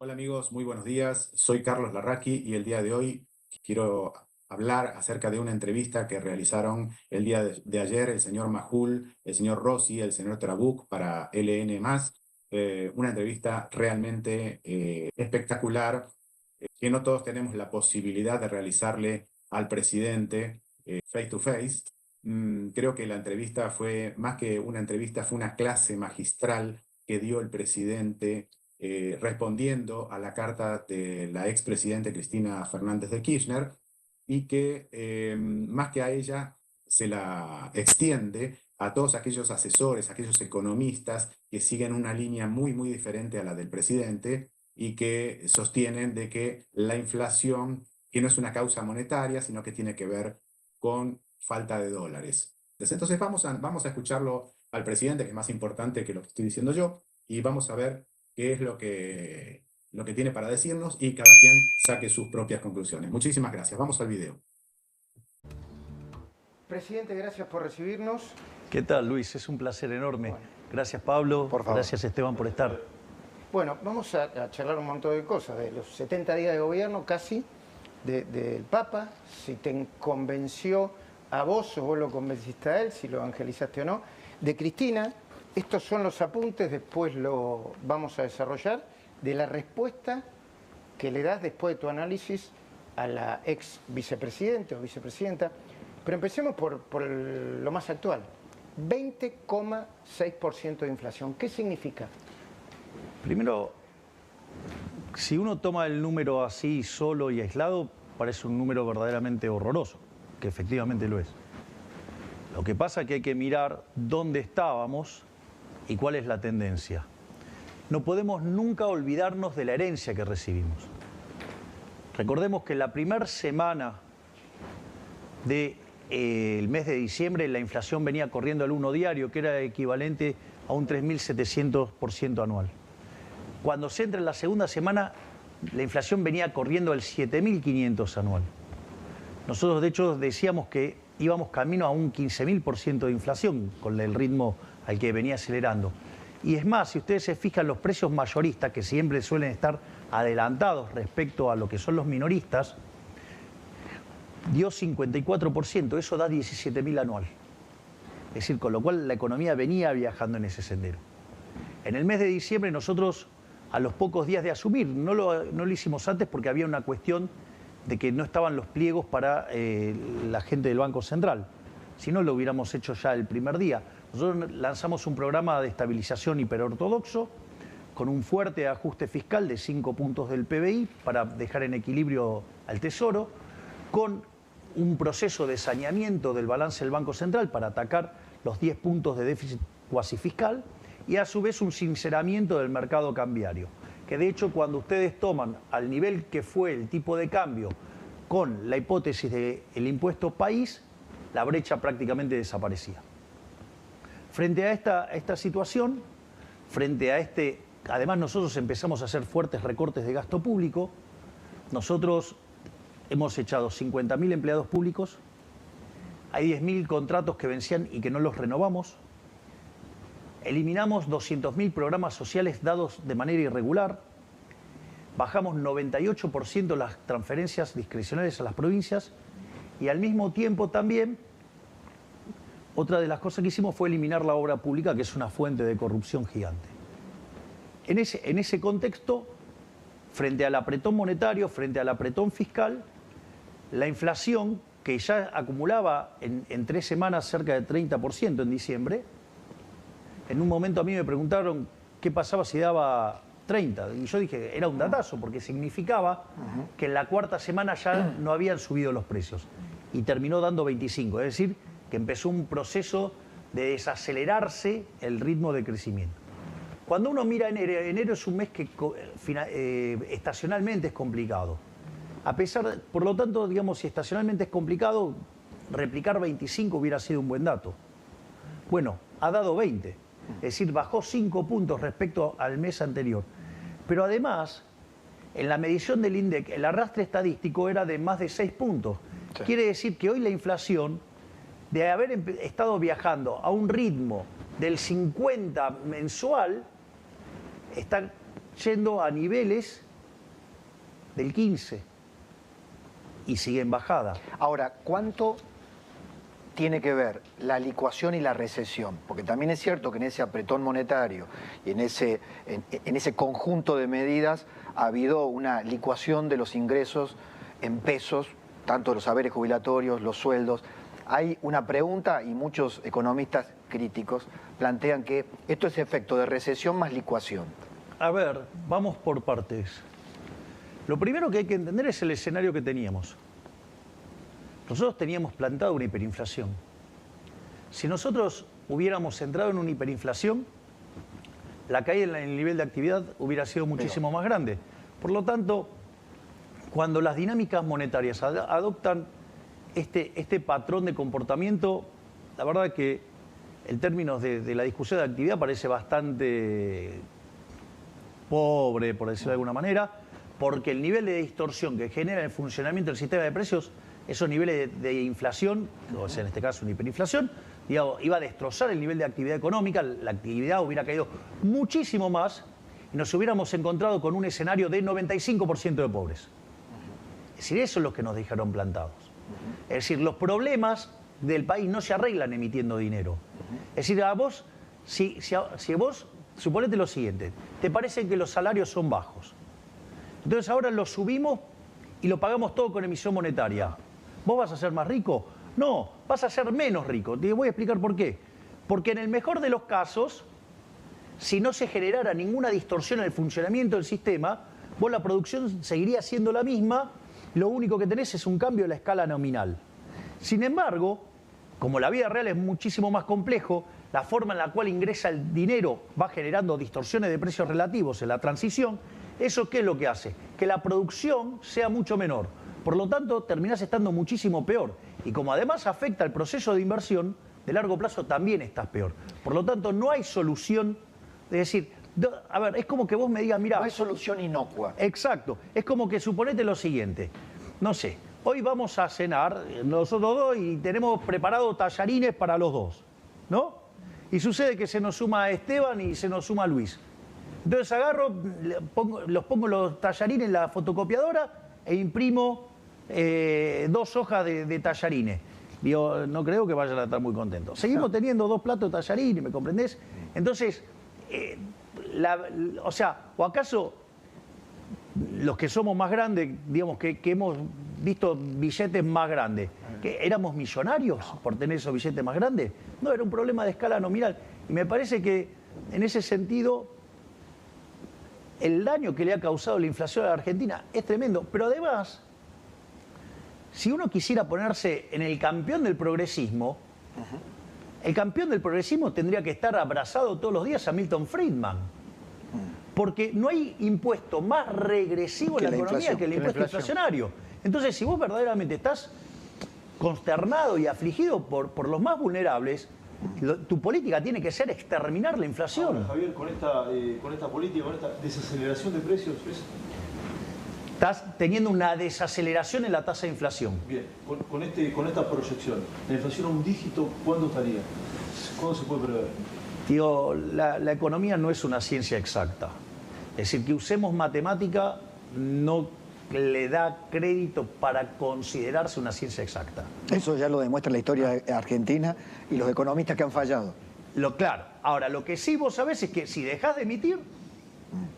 Hola amigos, muy buenos días. Soy Carlos Larraqui y el día de hoy quiero hablar acerca de una entrevista que realizaron el día de ayer el señor Majul, el señor Rossi, el señor Trabuc para LN+. Una entrevista realmente espectacular, que no todos tenemos la posibilidad de realizarle al presidente face to face. Creo que la entrevista fue, más que una entrevista, fue una clase magistral que dio el presidente respondiendo a la carta de la expresidenta Cristina Fernández de Kirchner y que más que a ella se la extiende a todos aquellos asesores, aquellos economistas que siguen una línea muy, muy diferente a la del presidente y que sostienen de que la inflación, que no es una causa monetaria, sino que tiene que ver con falta de dólares. Entonces vamos a escucharlo al presidente, que es más importante que lo que estoy diciendo yo, y vamos a ver qué es lo que tiene para decirnos y cada quien saque sus propias conclusiones. Muchísimas gracias. Vamos al video. Presidente, gracias por recibirnos. ¿Qué tal, Luis? Es un placer enorme. Gracias, Pablo. Por favor. Gracias, Esteban, por estar. Bueno, vamos a charlar un montón de cosas, de los 70 días de gobierno casi, del Papa, si te convenció a vos o vos lo convenciste a él, si lo evangelizaste o no, de Cristina. Estos son los apuntes, después lo vamos a desarrollar, de la respuesta que le das después de tu análisis a la ex vicepresidente o vicepresidenta. Pero empecemos por lo más actual. 20,6% de inflación. ¿Qué significa? Primero, si uno toma el número así solo y aislado, parece un número verdaderamente horroroso, que efectivamente lo es. Lo que pasa es que hay que mirar dónde estábamos y cuál es la tendencia. No podemos nunca olvidarnos de la herencia que recibimos. Recordemos que la primera semana del mes de diciembre la inflación venía corriendo al 1 diario, que era equivalente a un 3.700% anual. Cuando se entra en la segunda semana, la inflación venía corriendo al 7.500 anual. Nosotros, de hecho, decíamos que íbamos camino a un 15.000% de inflación con el ritmo al que venía acelerando. Y es más, si ustedes se fijan, los precios mayoristas, que siempre suelen estar adelantados respecto a lo que son los minoristas, dio 54%, eso da 17.000 anual. Es decir, con lo cual la economía venía viajando en ese sendero. En el mes de diciembre nosotros, a los pocos días de asumir, no lo hicimos antes porque había una cuestión de que no estaban los pliegos para la gente del Banco Central. Si no, lo hubiéramos hecho ya el primer día. Nosotros lanzamos un programa de estabilización hiperortodoxo con un fuerte ajuste fiscal de 5 puntos del PBI para dejar en equilibrio al Tesoro, con un proceso de saneamiento del balance del Banco Central para atacar los 10 puntos de déficit cuasi fiscal y a su vez un sinceramiento del mercado cambiario, que de hecho cuando ustedes toman al nivel que fue el tipo de cambio con la hipótesis del impuesto país, la brecha prácticamente desaparecía. Frente a esta situación, además nosotros empezamos a hacer fuertes recortes de gasto público. Nosotros hemos echado 50.000 empleados públicos, hay 10.000 contratos que vencían y que no los renovamos, eliminamos 200.000 programas sociales dados de manera irregular, bajamos 98% las transferencias discrecionales a las provincias y al mismo tiempo también otra de las cosas que hicimos fue eliminar la obra pública, que es una fuente de corrupción gigante. En ese contexto, frente al apretón monetario, frente al apretón fiscal, la inflación, que ya acumulaba en 3 semanas cerca de 30% en diciembre, en un momento a mí me preguntaron qué pasaba si daba 30. Y yo dije, era un datazo, porque significaba que en la cuarta semana ya no habían subido los precios. Y terminó dando 25, es decir, que empezó un proceso de desacelerarse el ritmo de crecimiento. Cuando uno mira enero es un mes que estacionalmente es complicado. Por lo tanto, digamos, si estacionalmente es complicado, replicar 25 hubiera sido un buen dato. Bueno, ha dado 20, es decir, bajó 5 puntos respecto al mes anterior. Pero además, en la medición del INDEC, el arrastre estadístico era de más de 6 puntos. Sí. Quiere decir que hoy la inflación, de haber estado viajando a un ritmo del 50 mensual, está yendo a niveles del 15 y sigue en bajada. Ahora, ¿cuánto tiene que ver la licuación y la recesión? Porque también es cierto que en ese apretón monetario y en ese conjunto de medidas ha habido una licuación de los ingresos en pesos, tanto los haberes jubilatorios, los sueldos. Hay una pregunta y muchos economistas críticos plantean que esto es efecto de recesión más licuación. A ver, vamos por partes. Lo primero que hay que entender es el escenario que teníamos. Nosotros teníamos plantado una hiperinflación. Si nosotros hubiéramos entrado en una hiperinflación, la caída en el nivel de actividad hubiera sido muchísimo más grande. Por lo tanto, cuando las dinámicas monetarias adoptan este patrón de comportamiento, la verdad que en términos de la discusión de actividad parece bastante pobre, por decirlo de alguna manera, porque el nivel de distorsión que genera el funcionamiento del sistema de precios, esos niveles de inflación, o sea, en este caso una hiperinflación, digamos, iba a destrozar el nivel de actividad económica, la actividad hubiera caído muchísimo más y nos hubiéramos encontrado con un escenario de 95% de pobres. Es decir, eso es lo que nos dejaron plantados. Es decir, los problemas del país no se arreglan emitiendo dinero. Es decir, a vos, si vos, suponete lo siguiente, te parece que los salarios son bajos. Entonces ahora los subimos y lo pagamos todo con emisión monetaria. ¿Vos vas a ser más rico? No, vas a ser menos rico. Te voy a explicar por qué. Porque en el mejor de los casos, si no se generara ninguna distorsión en el funcionamiento del sistema, vos la producción seguiría siendo la misma, lo único que tenés es un cambio de la escala nominal. Sin embargo, como la vida real es muchísimo más complejo, la forma en la cual ingresa el dinero va generando distorsiones de precios relativos en la transición. ¿Eso qué es lo que hace? Que la producción sea mucho menor. Por lo tanto, terminás estando muchísimo peor. Y como además afecta el proceso de inversión, de largo plazo también estás peor. Por lo tanto, no hay solución. Es decir, a ver, es como que vos me digas, mira... No hay solución inocua. Exacto. Es como que suponete lo siguiente. No sé, hoy vamos a cenar nosotros dos y tenemos preparado tallarines para los dos, ¿no? Y sucede que se nos suma Esteban y se nos suma Luis. Entonces agarro, los pongo los tallarines en la fotocopiadora e imprimo 2 hojas de tallarines. Digo, no creo que vayan a estar muy contentos. Seguimos teniendo 2 platos de tallarines, ¿me comprendés? Entonces, o sea, ¿o acaso los que somos más grandes, digamos, que hemos visto billetes más grandes, que éramos millonarios por tener esos billetes más grandes? No, era un problema de escala nominal. Y me parece que, en ese sentido, el daño que le ha causado la inflación a la Argentina es tremendo. Pero además, si uno quisiera ponerse en el campeón del progresismo, el campeón del progresismo tendría que estar abrazado todos los días a Milton Friedman. Porque no hay impuesto más regresivo en la economía que el impuesto inflacionario. Entonces, si vos verdaderamente estás consternado y afligido por los más vulnerables, tu política tiene que ser exterminar la inflación. Ahora, Javier, con esta política, con esta desaceleración de precios, estás teniendo una desaceleración en la tasa de inflación. Bien, con esta proyección, la inflación a un dígito, ¿cuándo estaría? ¿Cuándo se puede prever? Digo, la economía no es una ciencia exacta. Es decir, que usemos matemática no le da crédito para considerarse una ciencia exacta. Eso ya lo demuestra la historia argentina y los economistas que han fallado. Claro. Ahora, lo que sí vos sabés es que si dejás de emitir,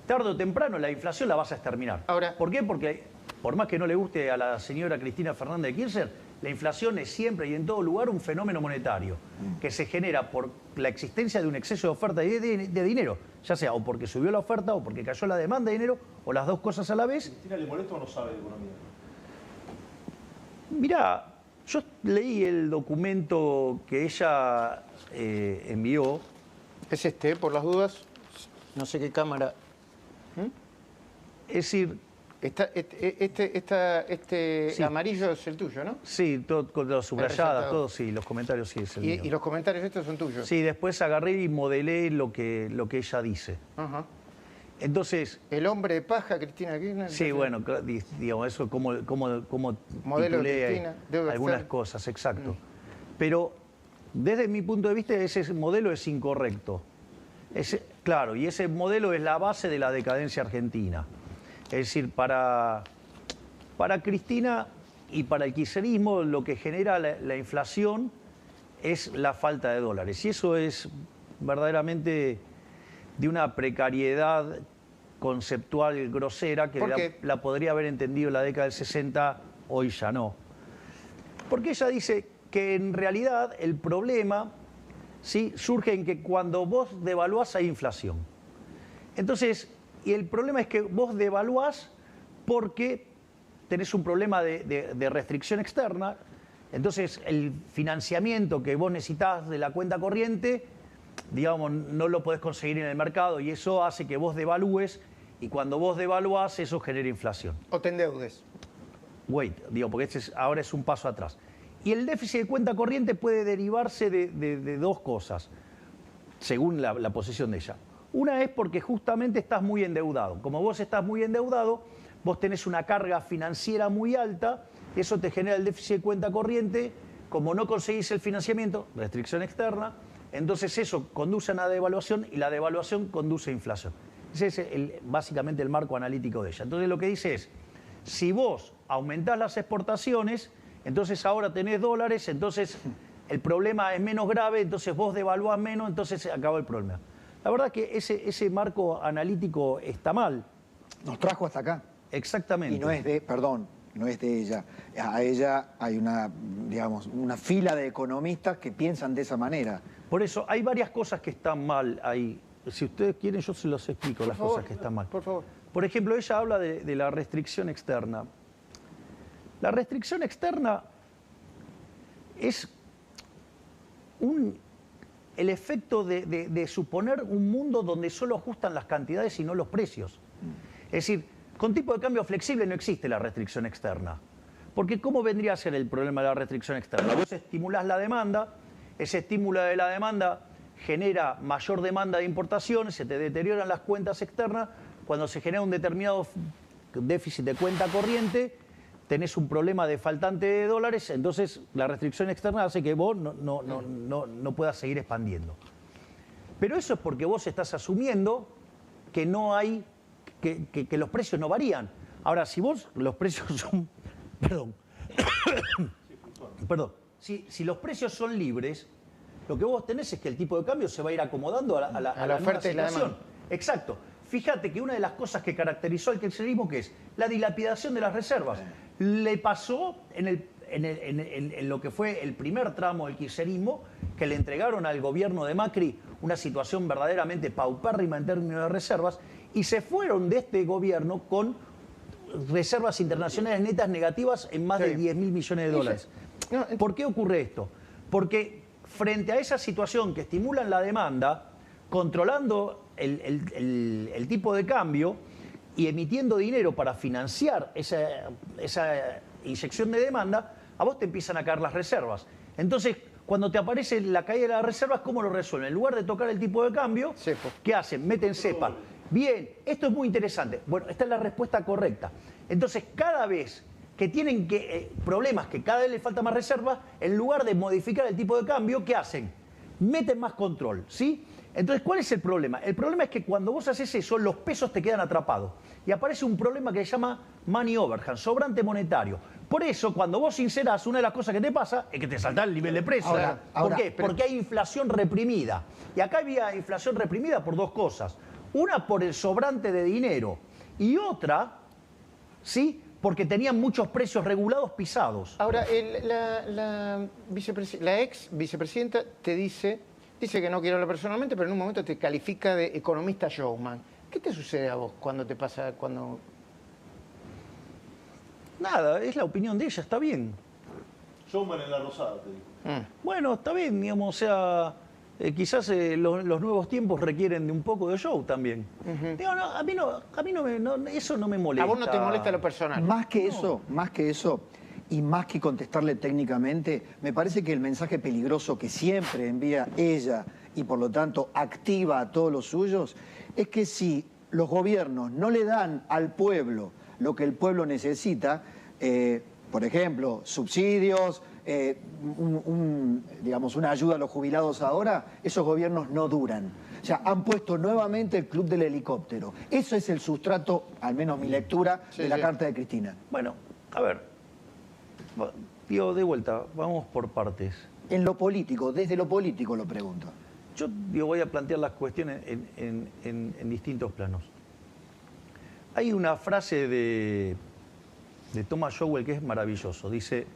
tarde o temprano la inflación la vas a exterminar. Ahora, ¿por qué? Porque por más que no le guste a la señora Cristina Fernández de Kirchner, la inflación es siempre y en todo lugar un fenómeno monetario que se genera por la existencia de un exceso de oferta y de dinero, ya sea o porque subió la oferta o porque cayó la demanda de dinero o las dos cosas a la vez. ¿Cristina le molesta o no sabe de economía? Mirá, yo leí el documento que ella envió. es este, por las dudas. No sé qué cámara. Es decir, Este Sí. amarillo es el tuyo, ¿no? sí, todo, con las subrayadas, resaltado. todo, sí, los comentarios sí es el mío. Y los comentarios estos son tuyos. Sí, después agarré y modelé lo que ella dice. Ajá. Entonces, El hombre de paja, Cristina Kirchner. sí, bueno, digamos, eso como Modelo de titulé Cristina, debe algunas ser. cosas, exacto. Pero desde mi punto de vista ese modelo es incorrecto. Claro, y ese modelo es la base de la decadencia argentina. Es decir, para Para Cristina y para el kirchnerismo lo que genera la inflación es la falta de dólares. Y eso es verdaderamente de una precariedad conceptual grosera que la podría haber entendido en la década del 60, hoy ya no. Porque ella dice que en realidad el problema, ¿sí?, surge en que cuando vos devaluás hay inflación. Entonces, y el problema es que vos devaluás porque tenés un problema de restricción externa. Entonces, el financiamiento que vos necesitás de la cuenta corriente, digamos, no lo podés conseguir en el mercado y eso hace que vos devalúes y cuando vos devaluás eso genera inflación. O te endeudes. Digo, porque ahora es un paso atrás. Y el déficit de cuenta corriente puede derivarse de dos cosas, según la posición de ella. Una es porque justamente estás muy endeudado. Como vos estás muy endeudado, vos tenés una carga financiera muy alta, eso te genera el déficit de cuenta corriente, como no conseguís el financiamiento, restricción externa, entonces eso conduce a una devaluación y la devaluación conduce a inflación. Ese es básicamente el marco analítico de ella. Entonces lo que dice es, si vos aumentás las exportaciones, entonces ahora tenés dólares, entonces el problema es menos grave, entonces vos devaluás menos, entonces se acaba el problema. La verdad que ese marco analítico está mal. Nos trajo hasta acá. Exactamente. Y no es de, perdón, no es de ella. A ella hay una, digamos, una fila de economistas que piensan de esa manera. Por eso hay varias cosas que están mal ahí. Si ustedes quieren, yo se los explico las cosas que están mal. Por favor. Por ejemplo, ella habla de la restricción externa. La restricción externa es el efecto de suponer un mundo donde solo ajustan las cantidades y no los precios. Es decir, con tipo de cambio flexible no existe la restricción externa. Porque ¿cómo vendría a ser el problema de la restricción externa? Vos estimulás la demanda, ese estímulo de la demanda genera mayor demanda de importaciones, se te deterioran las cuentas externas, cuando se genera un determinado déficit de cuenta corriente, tenés un problema de faltante de dólares, entonces la restricción externa hace que vos no puedas seguir expandiendo. Pero eso es porque vos estás asumiendo que no hay, que los precios no varían. Ahora, si vos los precios son... Perdón. Si los precios son libres, lo que vos tenés es que el tipo de cambio se va a ir acomodando a la oferta y la demanda. Exacto. Fíjate que una de las cosas que caracterizó al kirchnerismo, que es la dilapidación de las reservas, le pasó en lo que fue el primer tramo del kirchnerismo, que le entregaron al gobierno de Macri una situación verdaderamente paupérrima en términos de reservas, y se fueron de este gobierno con reservas internacionales netas negativas en más de 10.000 millones de dólares. ¿Por qué ocurre esto? Porque frente a esa situación que estimulan la demanda, controlando el tipo de cambio y emitiendo dinero para financiar esa inyección de demanda, a vos te empiezan a caer las reservas. Entonces, cuando te aparece la caída de las reservas, ¿cómo lo resuelven? En lugar de tocar el tipo de cambio, ¿qué hacen? Meten cepa. Bien, esto es muy interesante. Bueno, esta es la respuesta correcta. Entonces, cada vez que tienen problemas, que cada vez les falta más reservas, en lugar de modificar el tipo de cambio, ¿qué hacen? Meten más control, ¿sí? Entonces, ¿cuál es el problema? El problema es que cuando vos haces eso, los pesos te quedan atrapados. Y aparece un problema que se llama money overhang, sobrante monetario. Por eso, cuando vos sincerás, una de las cosas que te pasa es que te salta el nivel de precio. ¿Por qué? Porque hay inflación reprimida. Y acá había inflación reprimida por dos cosas. Una, por el sobrante de dinero. Y otra, ¿sí?, porque tenían muchos precios regulados pisados. Ahora, la ex vicepresidenta te dice que no quiere hablar personalmente, pero en un momento te califica de economista showman. ¿Qué te sucede a vos cuando te pasa, cuando...? Nada, es la opinión de ella, está bien. Showman en la rosada, te digo. Bueno, está bien, digamos, o sea, quizás los nuevos tiempos requieren de un poco de show también. Digo, no, a mí eso no me molesta. ¿A vos no te molesta lo personal? Más que eso, y más que contestarle técnicamente, me parece que el mensaje peligroso que siempre envía ella y por lo tanto activa a todos los suyos, es que si los gobiernos no le dan al pueblo lo que el pueblo necesita, por ejemplo, subsidios, digamos, una ayuda a los jubilados ahora, esos gobiernos no duran. O sea, han puesto nuevamente el club del helicóptero. Eso es el sustrato, al menos mi lectura, de la carta de Cristina. Bueno, A ver, digo, de vuelta, vamos por partes. En lo político, desde lo político lo pregunto. Yo digo, voy a plantear las cuestiones en distintos planos. Hay una frase de Thomas Sowell que es maravilloso. Dice,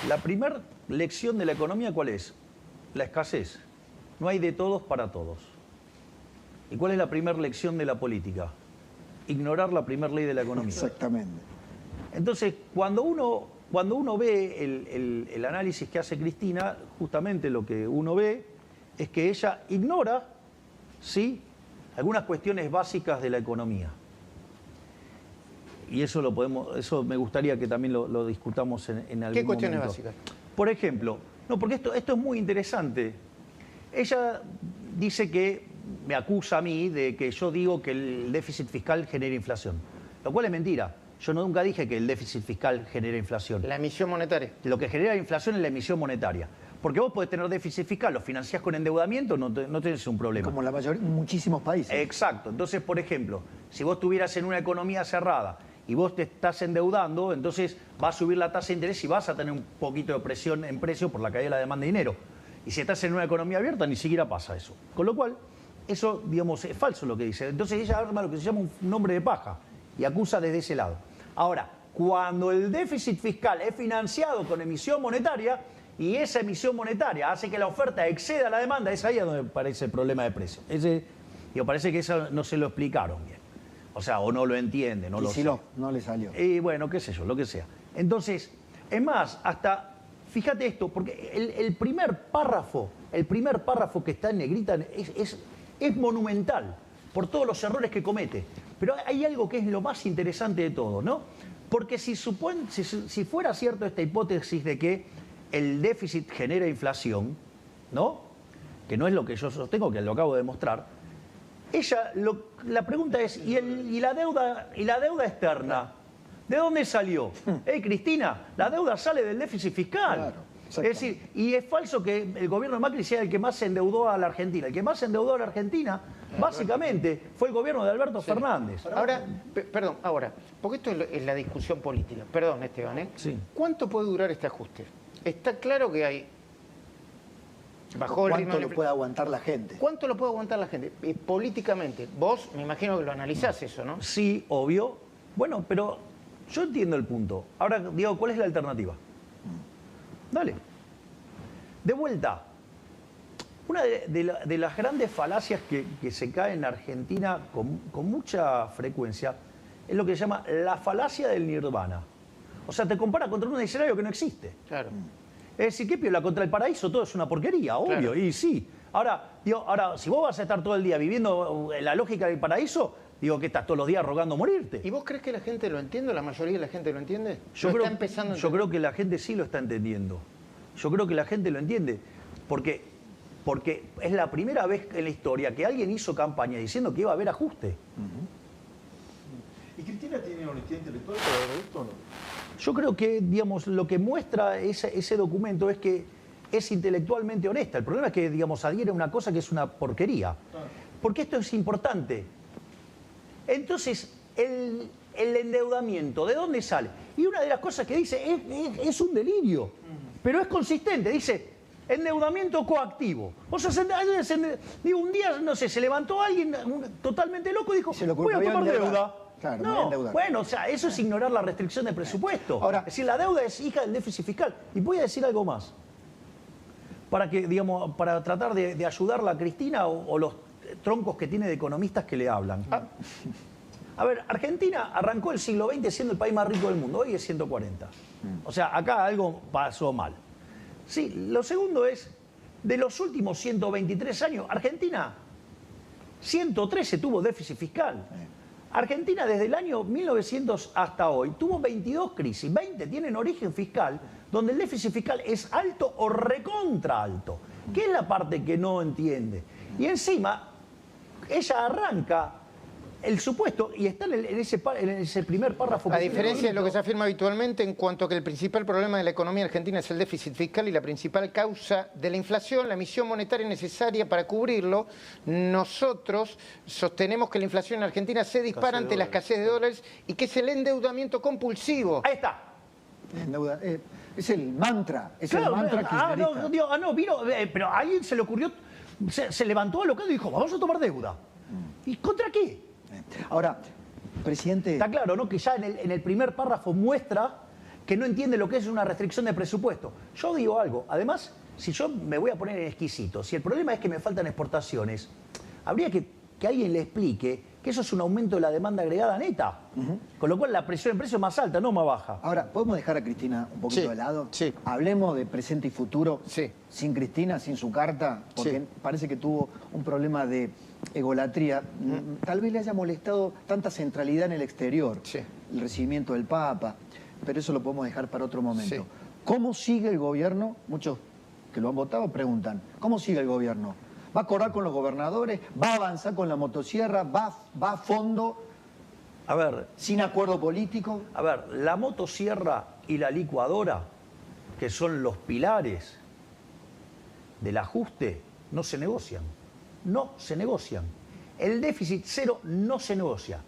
la primera lección de la economía, ¿cuál es? La escasez. No hay de todos para todos. ¿Y cuál es la primera lección de la política? Ignorar la primera ley de la economía. Exactamente. Entonces, cuando uno ve el análisis que hace Cristina, justamente lo que uno ve es que ella ignora, ¿sí?, algunas cuestiones básicas de la economía. Y eso me gustaría que también lo discutamos en algún momento. ¿Qué cuestiones básicas? Por ejemplo, no, porque esto es muy interesante. Ella dice que me acusa a mí de que yo digo que el déficit fiscal genera inflación, lo cual es mentira. Yo nunca dije que el déficit fiscal genera inflación. La emisión monetaria. Lo que genera inflación es la emisión monetaria. Porque vos podés tener déficit fiscal, lo financiás con endeudamiento, no tenés un problema. Como la mayoría, muchísimos países. Exacto. Entonces, por ejemplo, si vos estuvieras en una economía cerrada y vos te estás endeudando, entonces va a subir la tasa de interés y vas a tener un poquito de presión en precio por la caída de la demanda de dinero. Y si estás en una economía abierta, ni siquiera pasa eso. Con lo cual, eso, digamos, es falso lo que dice. Entonces ella arma lo que se llama un nombre de paja y acusa desde ese lado. Ahora, cuando el déficit fiscal es financiado con emisión monetaria y esa emisión monetaria hace que la oferta exceda la demanda, es ahí donde aparece el problema de precio. Parece que eso no se lo explicaron bien. O sea, o no lo entiende, no lo sé. No le salió. Y bueno, qué sé yo, lo que sea. Entonces, es más, hasta, fíjate esto, porque el primer párrafo que está en negrita es monumental por todos los errores que comete. Pero hay algo que es lo más interesante de todo, ¿no? Porque si fuera cierto esta hipótesis de que el déficit genera inflación, ¿no?, que no es lo que yo sostengo, que lo acabo de demostrar, la pregunta es, ¿y la deuda externa? ¿De dónde salió? Cristina, la deuda sale del déficit fiscal. Claro, es decir, y es falso que el gobierno de Macri sea el que más se endeudó a la Argentina. El que más se endeudó a la Argentina, básicamente, fue el gobierno de Alberto Fernández. Ahora, porque esto es la discusión política. Perdón, Esteban, ¿eh? Sí. ¿Cuánto puede durar este ajuste? Está claro que hay... ¿Cuánto lo puede aguantar la gente? ¿Cuánto lo puede aguantar la gente? Políticamente, vos me imagino que lo analizás eso, ¿no? Sí, obvio. Bueno, pero yo entiendo el punto. Ahora, digo, ¿cuál es la alternativa? Dale. De vuelta. Una de las grandes falacias que se cae en Argentina con mucha frecuencia es lo que se llama la falacia del nirvana. O sea, te compara contra un escenario que no existe. Claro. Es decir, ¿qué piola? Contra el paraíso todo es una porquería, obvio, Claro. y sí. Ahora, si vos vas a estar todo el día viviendo la lógica del paraíso, digo que estás todos los días rogando morirte. ¿Y vos crees que la gente lo entiende? ¿La mayoría de la gente lo entiende? Yo creo que la gente sí lo está entendiendo. Yo creo que la gente lo entiende. Porque es la primera vez en la historia que alguien hizo campaña diciendo que iba a haber ajuste. ¿Y Cristina tiene honestidad intelectual para ver esto o no? Yo creo que, digamos, lo que muestra ese documento es que es intelectualmente honesta. El problema es que, digamos, adhiere a una cosa que es una porquería. Porque esto es importante. Entonces, el endeudamiento, ¿de dónde sale? Y una de las cosas que dice es un delirio, pero es consistente. Dice, endeudamiento coactivo. O sea, un día, no sé, se levantó alguien totalmente loco y dijo, voy a tomar deuda. Claro, no, bueno, o sea, eso es ignorar la restricción de presupuesto. Ahora, es decir, la deuda es hija del déficit fiscal. Y voy a decir algo más. Para que, digamos, para tratar de ayudarla a Cristina o los troncos que tiene de economistas que le hablan. A ver, Argentina arrancó el siglo XX siendo el país más rico del mundo, hoy es 140. O sea, acá algo pasó mal. Sí, lo segundo es, de los últimos 123 años, Argentina, 113 tuvo déficit fiscal. Argentina desde el año 1900 hasta hoy tuvo 22 crisis, 20 tienen origen fiscal, donde el déficit fiscal es alto o recontra alto, que es la parte que no entiende. Y encima, ella arranca el supuesto, y está en ese primer párrafo. A diferencia de lo que se afirma habitualmente en cuanto a que el principal problema de la economía argentina es el déficit fiscal y la principal causa de la inflación, la emisión monetaria necesaria para cubrirlo, nosotros sostenemos que la inflación en Argentina se dispara ante la escasez de dólares y que es el endeudamiento compulsivo. Ahí está. Es el mantra, Claro, el mantra kirchnerista. vino, pero a alguien se le ocurrió, se levantó alocado y dijo, vamos a tomar deuda. ¿Y contra qué? Ahora, presidente... Está claro, ¿no? Que ya en el primer párrafo muestra que no entiende lo que es una restricción de presupuesto. Yo digo algo, además, si yo me voy a poner en exquisito, si el problema es que me faltan exportaciones, habría que alguien le explique que eso es un aumento de la demanda agregada neta. Con lo cual la presión en precio es más alta, no más baja. Ahora, ¿podemos dejar a Cristina un poquito de lado? Sí. Hablemos de presente y futuro Sí. sin Cristina, sin su carta, porque parece que tuvo un problema de egolatría. Tal vez le haya molestado tanta centralidad en el exterior, el recibimiento del Papa, pero eso lo podemos dejar para otro momento. Sí. ¿Cómo sigue el gobierno? Muchos que lo han votado preguntan, ¿cómo sigue el gobierno? ¿Va a acordar con los gobernadores? ¿Va a avanzar con la motosierra? ¿Va a fondo? A ver, ¿Sin acuerdo político? A ver, la motosierra y la licuadora, que son los pilares del ajuste, no se negocian. No se negocian. El déficit cero no se negocia.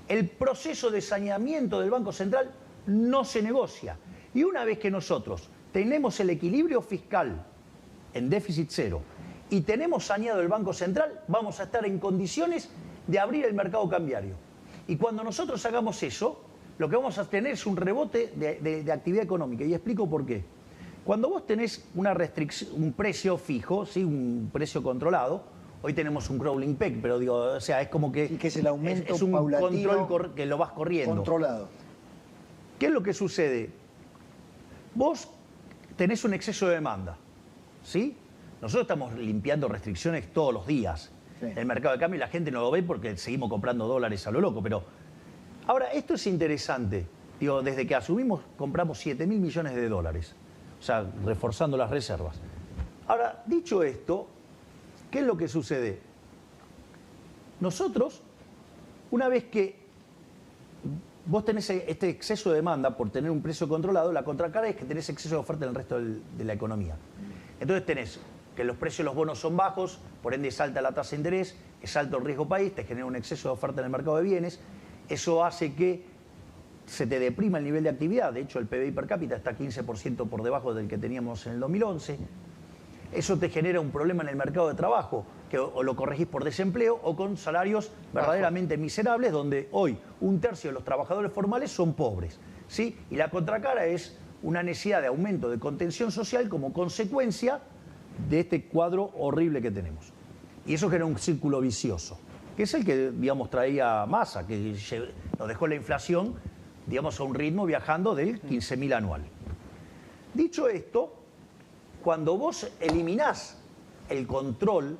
El proceso de saneamiento del Banco Central no se negocia. Y una vez que nosotros tenemos el equilibrio fiscal en déficit cero y tenemos saneado el Banco Central, vamos a estar en condiciones de abrir el mercado cambiario. Y cuando nosotros hagamos eso, lo que vamos a tener es un rebote de actividad económica. Y explico por qué. Cuando vos tenés una restricción, un precio fijo, ¿sí? Un precio controlado, hoy tenemos un crawling peg, pero digo, o sea, es como que... Sí, que es el aumento es un paulatino, control que lo vas corriendo. Controlado. ¿Qué es lo que sucede? Vos tenés un exceso de demanda, ¿sí? Nosotros estamos limpiando restricciones todos los días. Sí. El mercado de cambio y la gente no lo ve porque seguimos comprando dólares a lo loco, pero... Ahora, esto es interesante. Digo, desde que asumimos, compramos 7.000 millones de dólares. O sea, reforzando las reservas. Ahora, dicho esto, ¿qué es lo que sucede? Nosotros, una vez que vos tenés este exceso de demanda por tener un precio controlado, la contracara es que tenés exceso de oferta en el resto de la economía. Entonces tenés que los precios de los bonos son bajos, por ende es alta la tasa de interés, es alto el riesgo país, te genera un exceso de oferta en el mercado de bienes, eso hace que se te deprima el nivel de actividad. De hecho, el PBI per cápita está 15% por debajo del que teníamos en el 2011. Eso te genera un problema en el mercado de trabajo, que o lo corregís por desempleo o con salarios verdaderamente miserables, donde hoy 1/3 de los trabajadores formales son pobres, ¿sí? Y la contracara es una necesidad de aumento de contención social como consecuencia de este cuadro horrible que tenemos. Y eso genera un círculo vicioso, que es el que, digamos, traía Massa, que nos dejó la inflación, digamos, a un ritmo viajando del 15.000 anual. Dicho esto, cuando vos eliminás el control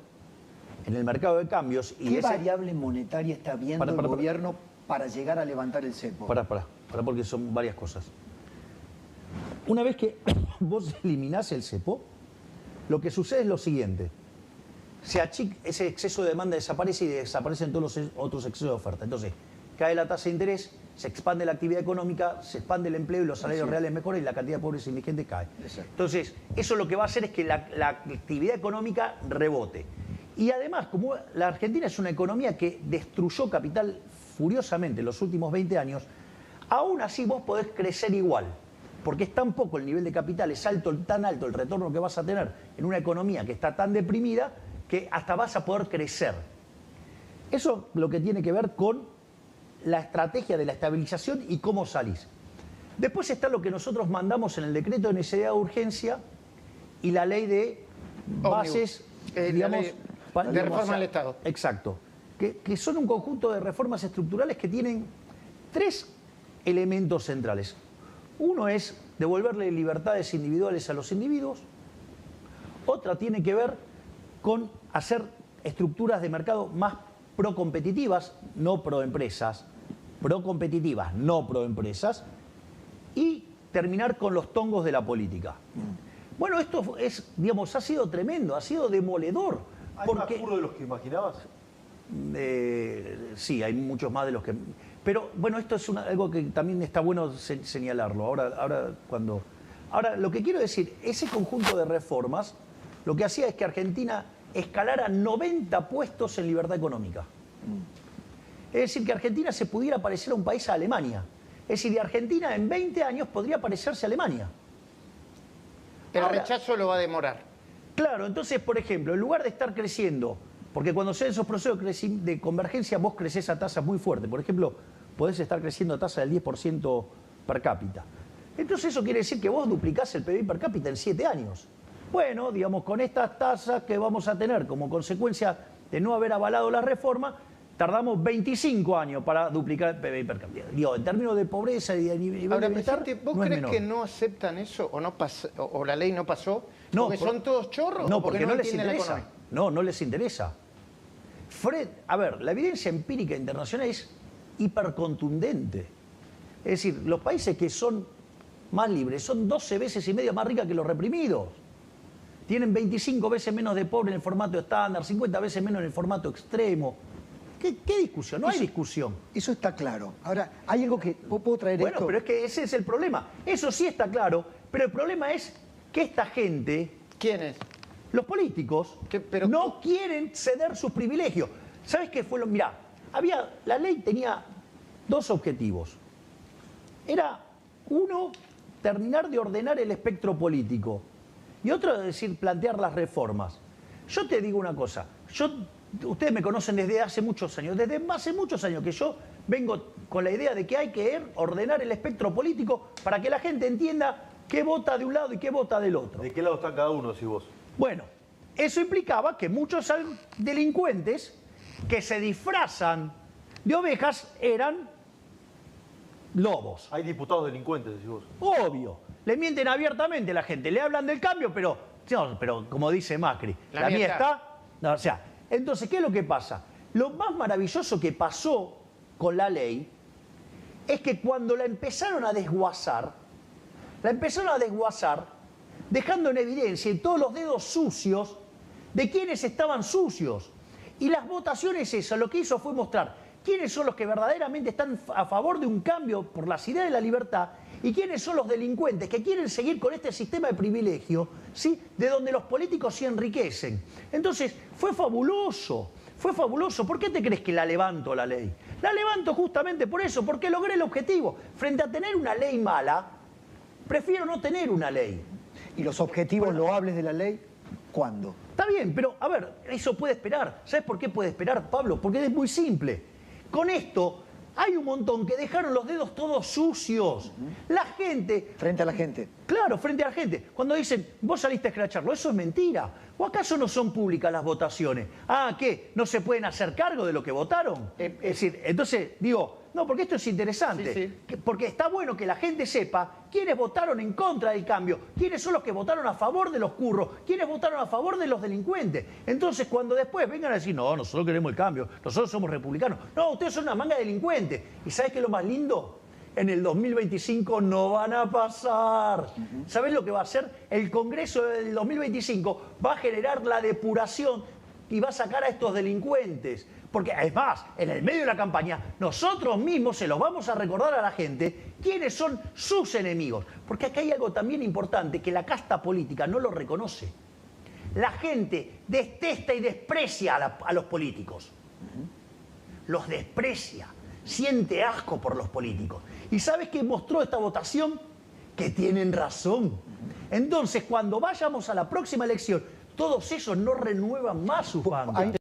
en el mercado de cambios... ¿Qué variable monetaria está viendo el gobierno para llegar a levantar el cepo? Pará, porque son varias cosas. Una vez que vos eliminás el cepo, lo que sucede es lo siguiente. Ese exceso de demanda desaparece y desaparecen todos los otros excesos de oferta. Entonces, cae la tasa de interés, se expande la actividad económica, se expande el empleo y los salarios reales mejoran y la cantidad de pobres e indigentes cae. Exacto. Entonces, eso lo que va a hacer es que la actividad económica rebote. Y además, como la Argentina es una economía que destruyó capital furiosamente en los últimos 20 años, aún así vos podés crecer igual. Porque es tan poco el nivel de capital, es tan alto el retorno que vas a tener en una economía que está tan deprimida que hasta vas a poder crecer. Eso lo que tiene que ver con la estrategia de la estabilización y cómo salís. Después está lo que nosotros mandamos en el decreto de necesidad de urgencia y la ley de bases, digamos, de reforma del Estado. Exacto. Que son un conjunto de reformas estructurales que tienen 3 elementos centrales. Uno es devolverle libertades individuales a los individuos. Otra tiene que ver con hacer estructuras de mercado más procompetitivas, no proempresas. Procompetitivas, no proempresas. Y terminar con los tongos de la política. Bueno, esto es, digamos, ha sido tremendo, ha sido demoledor. ¿Hay más curro de los que imaginabas? Sí, hay muchos más de los que... Pero bueno, esto es algo que también está bueno señalarlo. Ahora, lo que quiero decir, ese conjunto de reformas, lo que hacía es que Argentina escalara 90 puestos en libertad económica. Es decir, que Argentina se pudiera parecer a un país a Alemania. Es decir, Argentina en 20 años podría parecerse a Alemania. El rechazo lo va a demorar. Claro, entonces, por ejemplo, en lugar de estar creciendo, porque cuando se dan esos procesos de convergencia, vos crecés a tasas muy fuertes. Por ejemplo, podés estar creciendo a tasa del 10% per cápita. Entonces eso quiere decir que vos duplicás el PBI per cápita en 7 años. Bueno, digamos, con estas tasas que vamos a tener como consecuencia de no haber avalado la reforma, tardamos 25 años para duplicar el PBI per cápita. Digo, en términos de pobreza y de nivel Ahora, de bienestar, presidente, ¿vos no es crees menor. que no aceptan eso o no o la ley no pasó? No, ¿Porque son todos chorros? No, o porque no les entienden la interesa. economía? No les interesa. A ver, la evidencia empírica internacional es hipercontundente. Es decir, los países que son más libres son 12 veces y media más ricas que los reprimidos. Tienen 25 veces menos de pobre en el formato estándar, 50 veces menos en el formato extremo. ¿Qué discusión? No hay discusión. Eso está claro. Ahora, hay algo que puedo traer Bueno, esto. pero es que ese es el problema. Eso sí está claro, pero el problema es que esta gente, ¿Quién es? los políticos, pero- no quieren ceder sus privilegios. ¿Sabes qué fue lo? Mirá, la ley tenía 2 objetivos. Era, uno, terminar de ordenar el espectro político. Y otro, es decir, plantear las reformas. Yo te digo una cosa. Ustedes me conocen desde hace muchos años. Desde hace muchos años que yo vengo con la idea de que hay que ordenar el espectro político para que la gente entienda qué vota de un lado y qué vota del otro. ¿De qué lado está cada uno, si vos? Bueno, eso implicaba que muchos delincuentes que se disfrazan de ovejas eran lobos. Hay diputados delincuentes, decís vos. Obvio. Le mienten abiertamente a la gente. Le hablan del cambio, pero como dice Macri, la mía está. No, o sea, entonces, ¿qué es lo que pasa? Lo más maravilloso que pasó con la ley es que cuando la empezaron a desguazar, dejando en evidencia y todos los dedos sucios de quienes estaban sucios. Y las votaciones esas lo que hizo fue mostrar quiénes son los que verdaderamente están a favor de un cambio por las ideas de la libertad y quiénes son los delincuentes que quieren seguir con este sistema de privilegio, ¿sí?, de donde los políticos se enriquecen. Entonces, fue fabuloso. ¿Por qué te crees que la levanto la ley? La levanto justamente por eso, porque logré el objetivo. Frente a tener una ley mala, prefiero no tener una ley. ¿Y los objetivos loables de la ley? ¿Cuándo? Está bien, pero a ver, eso puede esperar. ¿Sabes por qué puede esperar, Pablo? Porque es muy simple. Con esto hay un montón que dejaron los dedos todos sucios. La gente... Frente a la gente. Claro, frente a la gente. Cuando dicen, vos saliste a escracharlo, eso es mentira. ¿O acaso no son públicas las votaciones? ¿Qué? ¿No se pueden hacer cargo de lo que votaron? Es decir, entonces, digo, no, porque esto es interesante. Sí. Porque está bueno que la gente sepa quiénes votaron en contra del cambio, quiénes son los que votaron a favor de los curros, quiénes votaron a favor de los delincuentes. Entonces, cuando después vengan a decir, no, nosotros queremos el cambio, nosotros somos republicanos. No, ustedes son una manga de delincuentes. ¿Y sabes qué es lo más lindo? En el 2025 no van a pasar. ¿Sabés lo que va a hacer? El Congreso del 2025 va a generar la depuración y va a sacar a estos delincuentes. Porque, es más, en el medio de la campaña, nosotros mismos se los vamos a recordar a la gente quiénes son sus enemigos. Porque acá hay algo también importante que la casta política no lo reconoce. La gente detesta y desprecia a los políticos. Los desprecia. Siente asco por los políticos. ¿Y sabes qué mostró esta votación? Que tienen razón. Entonces, cuando vayamos a la próxima elección, todos esos no renuevan más sus bancas.